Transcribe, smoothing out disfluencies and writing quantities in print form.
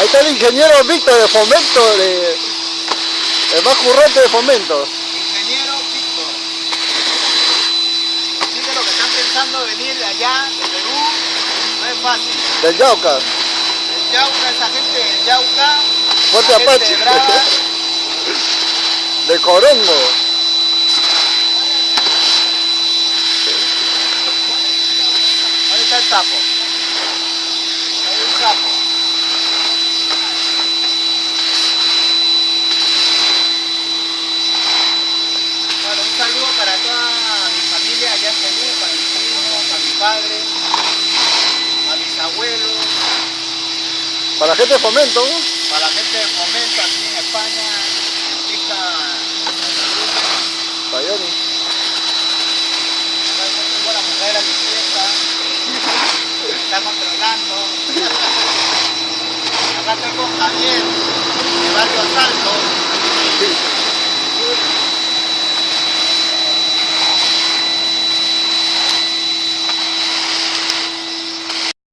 Ahí está el ingeniero Víctor de Fomento, el más currante de Fomento. Ingeniero Víctor. Así que lo que están pensando venir de allá, de Perú, no es fácil. Del Yauca. El Yauca, esa gente del Yauca. Fuerte Apache. De Corongo. ¿Dónde está el sapo? Hay un sapo. Bueno, un saludo para toda mi familia allá en Perú, para mis primos, para mi padre, a mis abuelos, Para la gente de Fomento, ¿no? para la gente de Fomento aquí en España, en Pica, Payoni. tengo a la mujer a mi fiesta, me está controlando. Acá estoy con Javier.